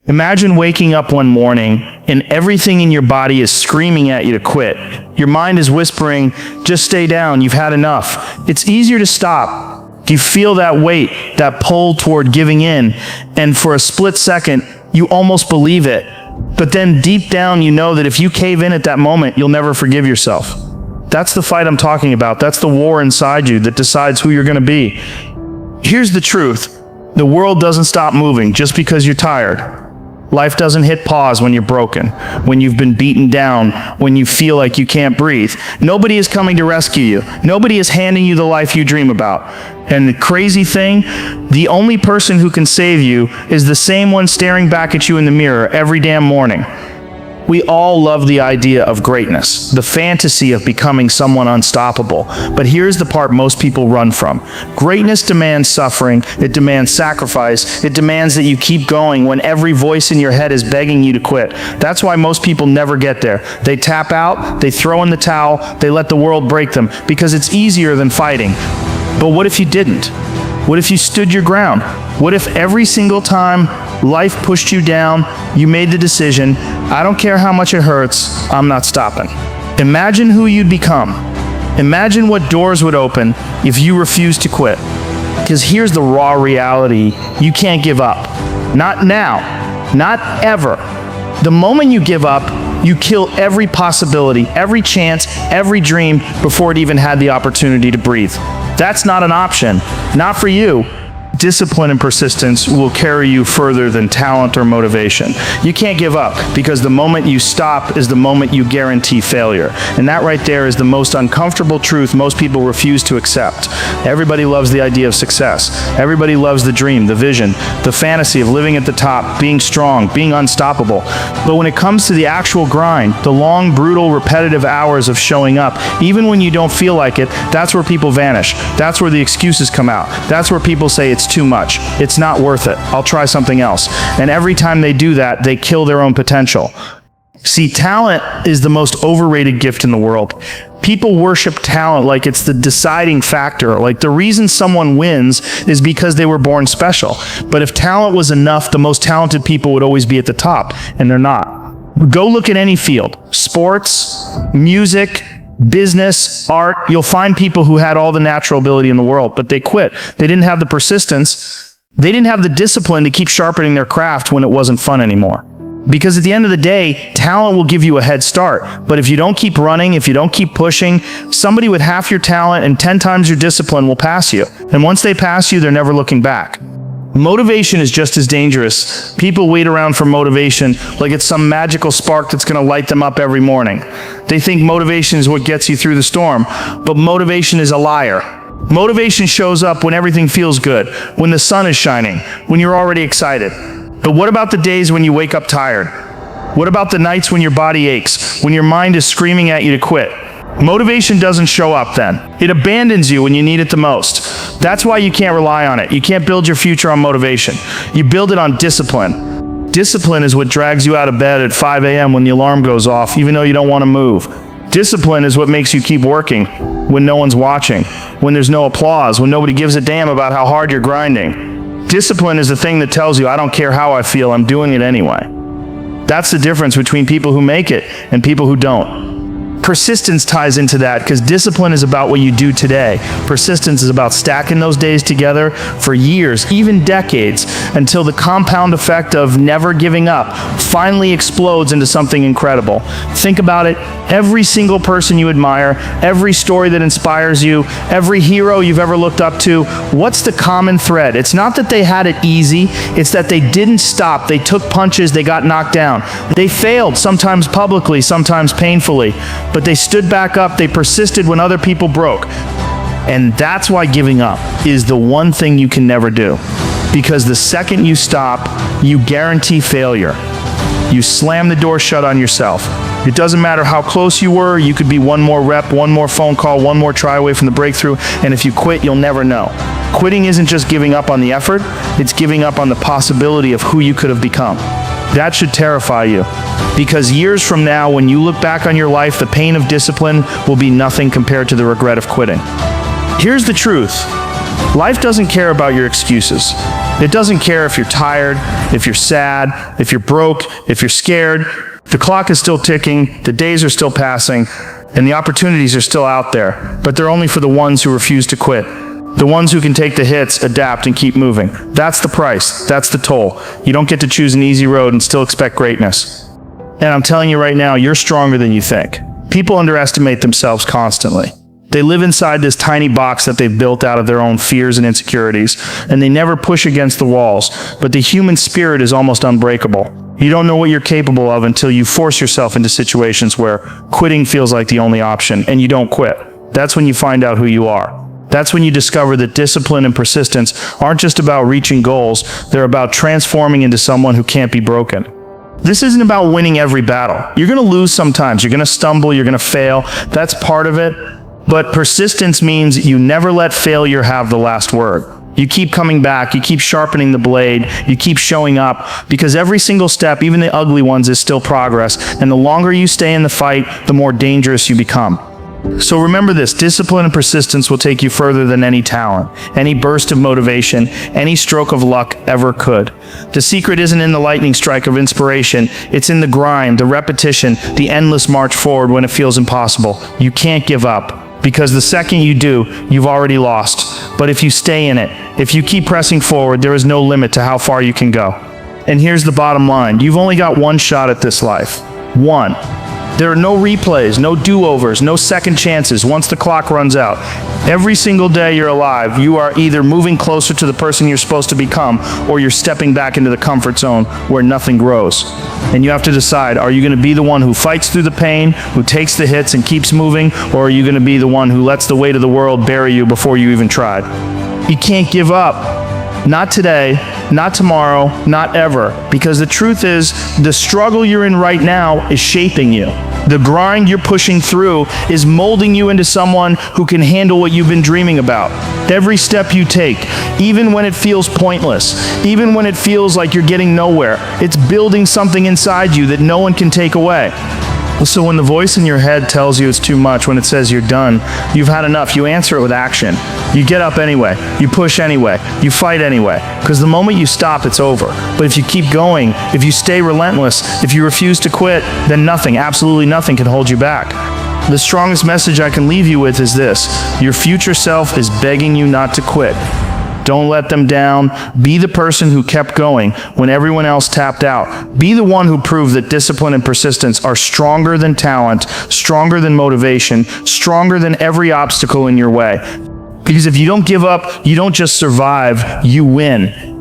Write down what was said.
Imagine waking up one morning and everything in your body is screaming at you to quit. Your mind is whispering, just stay down, you've had enough. It's easier to stop. You feel that weight, that pull toward giving in, and for a split second, you almost believe it. But then deep down, you know that if you cave in at that moment, you'll never forgive yourself. That's the fight I'm talking about. That's the war inside you that decides who you're going to be. Here's the truth. The world doesn't stop moving just because you're tired. Life doesn't hit pause when you're broken, when you've been beaten down, when you feel like you can't breathe. Nobody is coming to rescue you. Nobody is handing you the life you dream about. And the crazy thing, the only person who can save you is the same one staring back at you in the mirror every damn morning. We all love the idea of greatness, the fantasy of becoming someone unstoppable. But here's the part most people run from. Greatness demands suffering, it demands sacrifice, it demands that you keep going when every voice in your head is begging you to quit. That's why most people never get there. They tap out, they throw in the towel, they let the world break them, because it's easier than fighting. But what if you didn't? What if you stood your ground? What if every single time life pushed you down, you made the decision, I don't care how much it hurts, I'm not stopping. Imagine who you'd become. Imagine what doors would open if you refused to quit. Because here's the raw reality, you can't give up. Not now, not ever. The moment you give up, you kill every possibility, every chance, every dream before it even had the opportunity to breathe. That's not an option, not for you. Discipline and persistence will carry you further than talent or motivation. You can't give up because the moment you stop is the moment you guarantee failure. And that right there is the most uncomfortable truth most people refuse to accept. Everybody loves the idea of success. Everybody loves the dream, the vision, the fantasy of living at the top, being strong, being unstoppable. But when it comes to the actual grind, the long, brutal, repetitive hours of showing up, even when you don't feel like it, that's where people vanish. That's where the excuses come out. That's where people say it's too much. It's not worth it. I'll try something else. And every time they do that, they kill their own potential. See, talent is the most overrated gift in the world. People worship talent like it's the deciding factor. Like the reason someone wins is because they were born special. But if talent was enough, the most talented people would always be at the top, and they're not. Go look at any field. Sports, music, business, art, you'll find people who had all the natural ability in the world, but they quit. They didn't have the persistence. They didn't have the discipline to keep sharpening their craft when it wasn't fun anymore. Because at the end of the day, talent will give you a head start. But if you don't keep running, if you don't keep pushing, somebody with half your talent and 10 times your discipline will pass you. And once they pass you, they're never looking back. Motivation is just as dangerous. People wait around for motivation like it's some magical spark that's going to light them up every morning. They think motivation is what gets you through the storm, but motivation is a liar. Motivation shows up when everything feels good, when the sun is shining, when you're already excited. But what about the days when you wake up tired? What about the nights when your body aches, when your mind is screaming at you to quit? Motivation doesn't show up then. It abandons you when you need it the most. That's why you can't rely on it. You can't build your future on motivation. You build it on discipline. Discipline is what drags you out of bed at 5 a.m. when the alarm goes off, even though you don't want to move. Discipline is what makes you keep working when no one's watching, when there's no applause, when nobody gives a damn about how hard you're grinding. Discipline is the thing that tells you, I don't care how I feel, I'm doing it anyway. That's the difference between people who make it and people who don't. Persistence ties into that because discipline is about what you do today. Persistence is about stacking those days together for years, even decades, until the compound effect of never giving up finally explodes into something incredible. Think about it. Every single person you admire, every story that inspires you, every hero you've ever looked up to, what's the common thread? It's not that they had it easy, it's that they didn't stop. They took punches, they got knocked down. They failed, sometimes publicly, sometimes painfully, but they stood back up, they persisted when other people broke. And that's why giving up is the one thing you can never do. Because the second you stop, you guarantee failure. You slam the door shut on yourself. It doesn't matter how close you were, you could be one more rep, one more phone call, one more try away from the breakthrough, and if you quit, you'll never know. Quitting isn't just giving up on the effort, it's giving up on the possibility of who you could have become. That should terrify you, because years from now, when you look back on your life, the pain of discipline will be nothing compared to the regret of quitting. Here's the truth. Life doesn't care about your excuses. It doesn't care if you're tired, if you're sad, if you're broke, if you're scared. The clock is still ticking, the days are still passing, and the opportunities are still out there, but they're only for the ones who refuse to quit. The ones who can take the hits, adapt, and keep moving. That's the price. That's the toll. You don't get to choose an easy road and still expect greatness. And I'm telling you right now, you're stronger than you think. People underestimate themselves constantly. They live inside this tiny box that they've built out of their own fears and insecurities, and they never push against the walls. But the human spirit is almost unbreakable. You don't know what you're capable of until you force yourself into situations where quitting feels like the only option, and you don't quit. That's when you find out who you are. That's when you discover that discipline and persistence aren't just about reaching goals, they're about transforming into someone who can't be broken. This isn't about winning every battle. You're going to lose sometimes, you're going to stumble, you're going to fail. That's part of it. But persistence means you never let failure have the last word. You keep coming back, you keep sharpening the blade, you keep showing up, because every single step, even the ugly ones, is still progress. And the longer you stay in the fight, the more dangerous you become. So remember this, discipline and persistence will take you further than any talent, any burst of motivation, any stroke of luck ever could. The secret isn't in the lightning strike of inspiration, it's in the grind, the repetition, the endless march forward when it feels impossible. You can't give up, because the second you do, you've already lost. But if you stay in it, if you keep pressing forward, there is no limit to how far you can go. And here's the bottom line, you've only got one shot at this life. One. There are no replays, no do-overs, no second chances once the clock runs out. Every single day you're alive, you are either moving closer to the person you're supposed to become, or you're stepping back into the comfort zone where nothing grows. And you have to decide, are you going to be the one who fights through the pain, who takes the hits and keeps moving, or are you going to be the one who lets the weight of the world bury you before you even tried? You can't give up. Not today, not tomorrow, not ever. Because the truth is, the struggle you're in right now is shaping you. The grind you're pushing through is molding you into someone who can handle what you've been dreaming about. Every step you take, even when it feels pointless, even when it feels like you're getting nowhere, it's building something inside you that no one can take away. So when the voice in your head tells you it's too much, when it says you're done, you've had enough, you answer it with action. You get up anyway, you push anyway, you fight anyway, because the moment you stop, it's over. But if you keep going, if you stay relentless, if you refuse to quit, then nothing, absolutely nothing can hold you back. The strongest message I can leave you with is this: your future self is begging you not to quit. Don't let them down. Be the person who kept going when everyone else tapped out. Be the one who proved that discipline and persistence are stronger than talent, stronger than motivation, stronger than every obstacle in your way. Because if you don't give up, you don't just survive, you win.